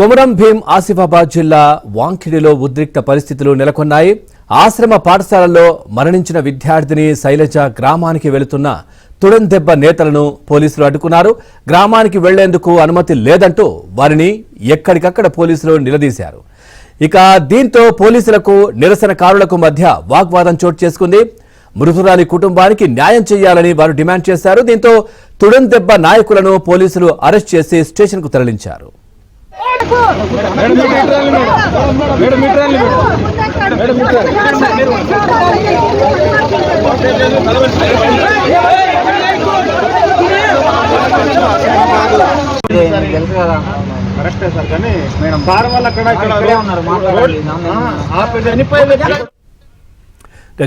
కొమరం భీం ఆసిఫాబాద్ జిల్లా వాంఖిడిలో ఉద్రిక్త పరిస్థితులు నెలకొన్నాయి. ఆశ్రమ పాఠశాలలో మరణించిన విద్యార్థిని శైలజ గ్రామానికి వెళుతున్న తుడందెబ్బ నేతలను పోలీసులు అడ్డుకున్నారు. గ్రామానికి వెళ్లేందుకు అనుమతి లేదంటూ వారిని ఎక్కడికక్కడ పోలీసులు నిలదీశారు. ఇక దీంతో పోలీసులకు నిరసనకారులకు మధ్య వాగ్వాదం చోటు చేసుకుంది. మృతురాలి కుటుంబానికి న్యాయం చేయాలని వారు డిమాండ్ చేశారు. దీంతో తుడందెబ్బ నాయకులను పోలీసులు అరెస్ట్ చేసి స్టేషన్కు తరలించారు.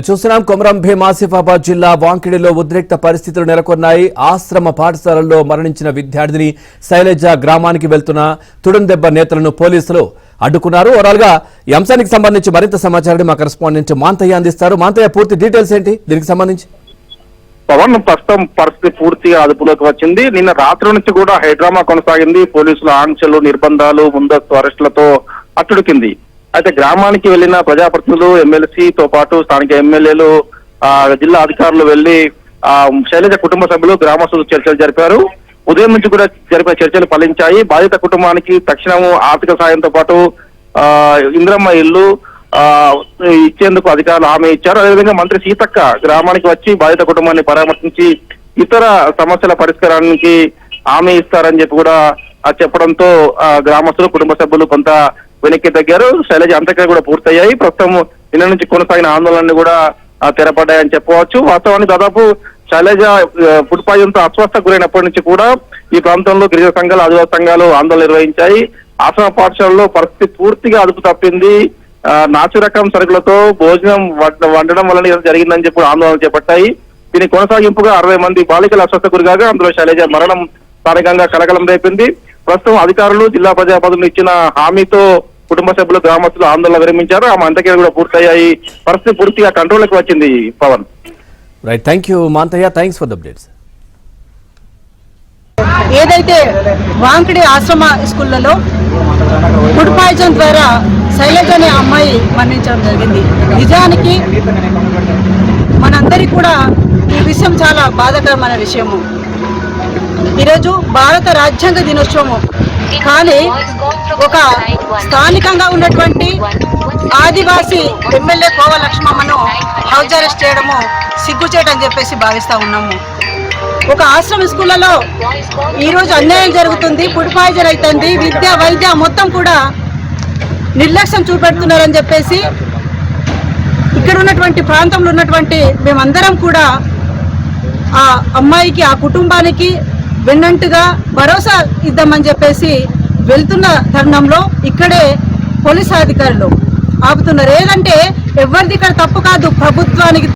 చూస్తున్నాం కొమరం భీం ఆసిఫాబాద్ జిల్లా వాంకిడిలో ఉద్రిక్త పరిస్థితులు నెలకొన్నాయి. ఆశ్రమ పాఠశాలల్లో మరణించిన విద్యార్థిని శైలజ గ్రామానికి వెళ్తున్న తుడందెబ్బ నేతలను పోలీసులు అడ్డుకున్నారు. ఓవరాల్ గా ఈ అంశానికి సంబంధించి మరింత సమాచారాన్ని మా కరెస్పాండెంట్ మాంతయ్య అందిస్తారు. మాంతయ్య, పూర్తి డీటెయిల్స్ ఏంటి దీనికి సంబంధించి? పవన్, ప్రస్తుతం పరిస్థితి పూర్తిగా అదుపులోకి వచ్చింది. నిన్న రాత్రి నుంచి కూడా హైడ్రామా కొనసాగింది. పోలీసుల ఆంక్షలు, నిర్బంధాలు, ముందస్తు అరెస్టులతో అట్టుడికింది. అయితే గ్రామానికి వెళ్లిన ప్రజాప్రతినిధులు, ఎమ్మెల్సీతో పాటు స్థానిక ఎమ్మెల్యేలు, జిల్లా అధికారులు వెళ్లి శైలజ కుటుంబ సభ్యులు, గ్రామస్తులు చర్చలు జరిపారు. ఉదయం నుంచి కూడా జరిపిన చర్చలు ఫలించాయి. బాధిత కుటుంబానికి తక్షణము ఆర్థిక సాయంతో పాటు ఇంద్రమ్మ ఇల్లు ఇచ్చేందుకు అధికారులు హామీ ఇచ్చారు. అదేవిధంగా మంత్రి సీతక్క గ్రామానికి వచ్చి బాధిత కుటుంబాన్ని పరామర్శించి ఇతర సమస్యల పరిష్కారానికి హామీ ఇస్తారని చెప్పి కూడా చెప్పడంతో గ్రామస్తులు, కుటుంబ సభ్యులు కొంత వెనక్కి తగ్గారు. శైలజ అంత్యక్రియలు కూడా పూర్తయ్యాయి. ప్రస్తుతం నిన్న నుంచి కొనసాగిన ఆందోళనలు కూడా తెరపడ్డాయని చెప్పవచ్చు. వాస్తవానికి దాదాపు శైలజ ఫుడ్పాయిజన్తో అస్వస్థకు గురైనప్పటి నుంచి కూడా ఈ ప్రాంతంలో గిరిజన సంఘాలు, ఆదివాసీ సంఘాలు ఆందోళన నిర్వహించాయి. ఆశ్రమ పాఠశాలలో పరిస్థితి పూర్తిగా అదుపు తప్పింది. నాచు రకం సరుకులతో భోజనం వండడం వల్ల జరిగిందని చెప్పి ఆందోళన చేపట్టాయి. దీని కొనసాగింపుగా 60 మంది బాలికలు అస్వస్థ గురిగాగా అందులో శైలజ మరణం స్థానికంగా కలకలం రేపింది. ప్రస్తుతం అధికారులు, జిల్లా ప్రజాప్రతినిధులు ఇచ్చిన హామీతో కుటుంబ సభ్యులు, గ్రామస్తులు ఆందోళన విరమించారు. ఆమె అంత్యక్రియలు కూడా పూర్తయ్యాయి. పరిస్థితి పూర్తిగా కంట్రోల్కి వచ్చింది. Pavan, right, thank you Manthaiah, thanks for the updates. ఏదైతే వాంకిడి ఆశ్రమ స్కూళ్లలో ఫుడ్ పాయిజన్ ద్వారా శైలజ అనే అమ్మాయి మరణించడం జరిగింది. నిజానికి మనందరికీ కూడా ఈ విషయం చాలా బాధాకరమైన విషయము. ఈరోజు భారత రాజ్యాంగ దినోత్సవము, కానీ ఒక స్థానికంగా ఉన్నటువంటి ఆదివాసీ ఎమ్మెల్యే కోవ లక్ష్మమ్మను హౌస్ అరెస్ట్ చేయడము సిగ్గుచేటని చెప్పేసి భావిస్తూ ఉన్నాము. ఒక ఆశ్రమ స్కూళ్లలో ఈరోజు అన్యాయం జరుగుతుంది, ఫుడ్ పాయిజన్ అవుతుంది, విద్య, వైద్య మొత్తం కూడా నిర్లక్ష్యం చూపెడుతున్నారని చెప్పేసి ఇక్కడ ఉన్నటువంటి ప్రాంతంలో ఉన్నటువంటి మేమందరం కూడా ఆ అమ్మాయికి, ఆ కుటుంబానికి వెన్నంటుగా భరోసా ఇద్దామని చెప్పేసి వెళ్తున్న తరుణంలో ఇక్కడే పోలీసు అధికారులు ఆపుతున్నారు. ఏదంటే ఎవరిది ఇక్కడ తప్పు కాదు, ప్రభుత్వానికి